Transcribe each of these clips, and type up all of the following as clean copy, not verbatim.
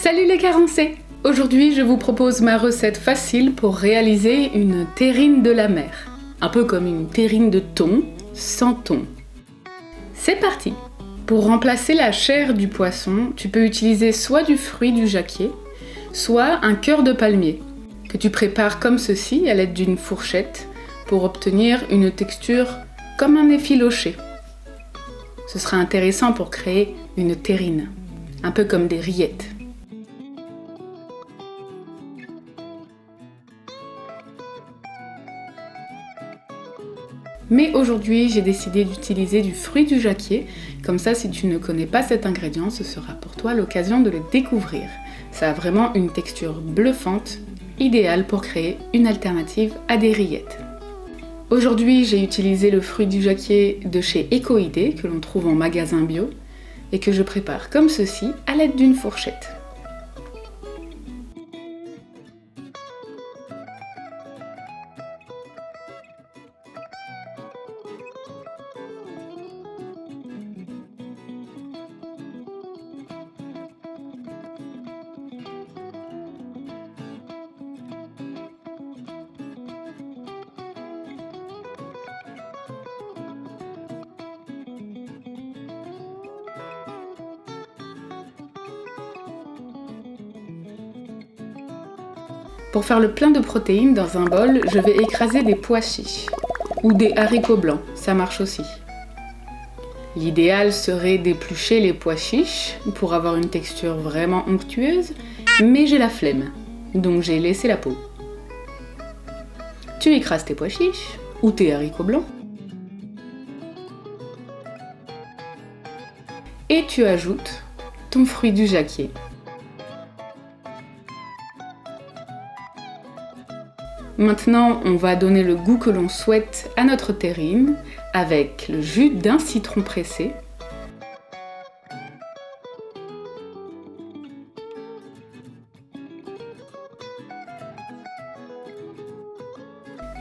Salut les carencés! Aujourd'hui, je vous propose ma recette facile pour réaliser une terrine de la mer. Un peu comme une terrine de thon, sans thon. C'est parti! Pour remplacer la chair du poisson, tu peux utiliser soit du fruit du jacquier, soit un cœur de palmier, que tu prépares comme ceci à l'aide d'une fourchette pour obtenir une texture comme un effiloché. Ce sera intéressant pour créer une terrine, un peu comme des rillettes. Mais aujourd'hui, j'ai décidé d'utiliser du fruit du jacquier. Comme ça, si tu ne connais pas cet ingrédient, ce sera pour toi l'occasion de le découvrir. Ça a vraiment une texture bluffante, idéale pour créer une alternative à des rillettes. Aujourd'hui, j'ai utilisé le fruit du jacquier de chez Ecoidé, que l'on trouve en magasin bio, et que je prépare comme ceci à l'aide d'une fourchette. Pour faire le plein de protéines dans un bol, je vais écraser des pois chiches ou des haricots blancs, ça marche aussi. L'idéal serait d'éplucher les pois chiches pour avoir une texture vraiment onctueuse, mais j'ai la flemme, donc j'ai laissé la peau. Tu écrases tes pois chiches ou tes haricots blancs et tu ajoutes ton fruit du jacquier. Maintenant, on va donner le goût que l'on souhaite à notre terrine avec le jus d'un citron pressé,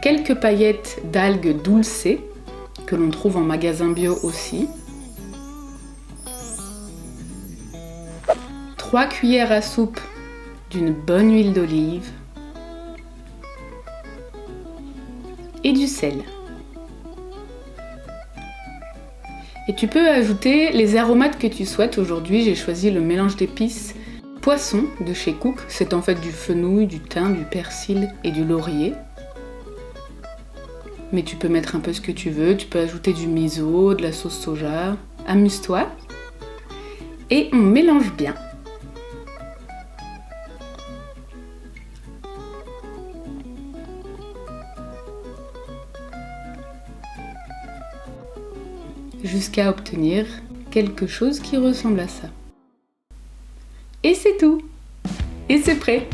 quelques paillettes d'algues dulcées que l'on trouve en magasin bio aussi, 3 cuillères à soupe d'une bonne huile d'olive, et du sel. Et tu peux ajouter les aromates que tu souhaites. Aujourd'hui, j'ai choisi le mélange d'épices poisson de chez Cook. C'est en fait du fenouil, du thym, du persil et du laurier. Mais tu peux mettre un peu ce que tu veux. Tu peux ajouter du miso, de la sauce soja. Amuse-toi. Et on mélange bien. Jusqu'à obtenir quelque chose qui ressemble à ça. Et c'est tout! Et c'est prêt!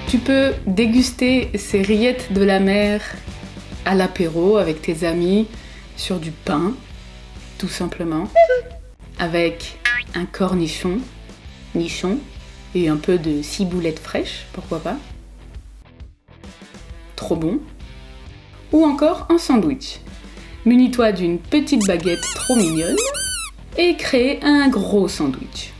Tu peux déguster ces rillettes de la mer à l'apéro avec tes amis, sur du pain, tout simplement, avec un cornichon, et un peu de ciboulette fraîche, pourquoi pas. Trop bon. Ou encore en sandwich. Munis-toi d'une petite baguette trop mignonne et crée un gros sandwich.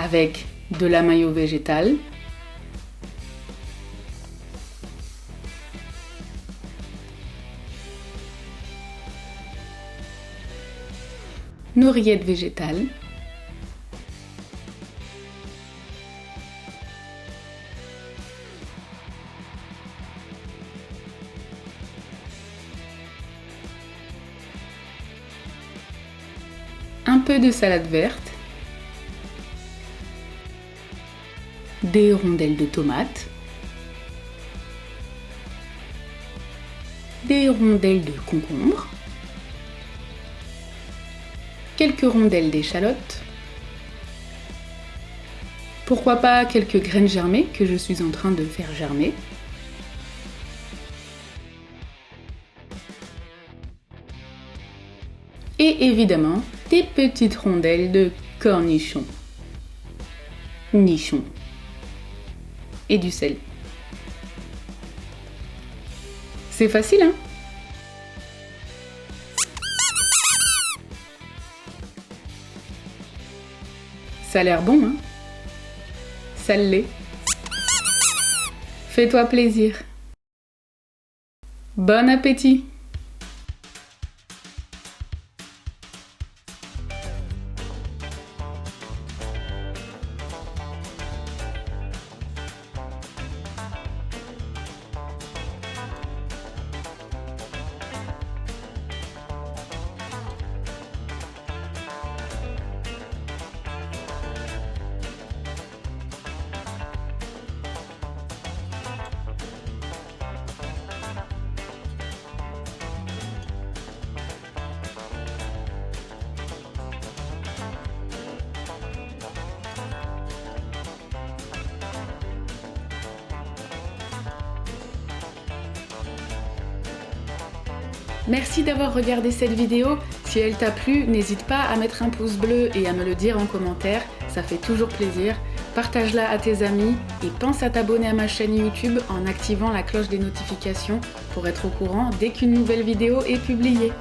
Avec de la mayo végétale, nos rillettes végétales, un peu de salade verte, des rondelles de tomates, des rondelles de concombre, quelques rondelles d'échalotes, pourquoi pas quelques graines germées que je suis en train de faire germer, et évidemment des petites rondelles de cornichons, nichons et du sel. C'est facile, hein? Ça a l'air bon, hein? Ça l'est. Fais-toi plaisir. Bon appétit! Merci d'avoir regardé cette vidéo. Si elle t'a plu, n'hésite pas à mettre un pouce bleu et à me le dire en commentaire, ça fait toujours plaisir. Partage-la à tes amis et pense à t'abonner à ma chaîne YouTube en activant la cloche des notifications pour être au courant dès qu'une nouvelle vidéo est publiée.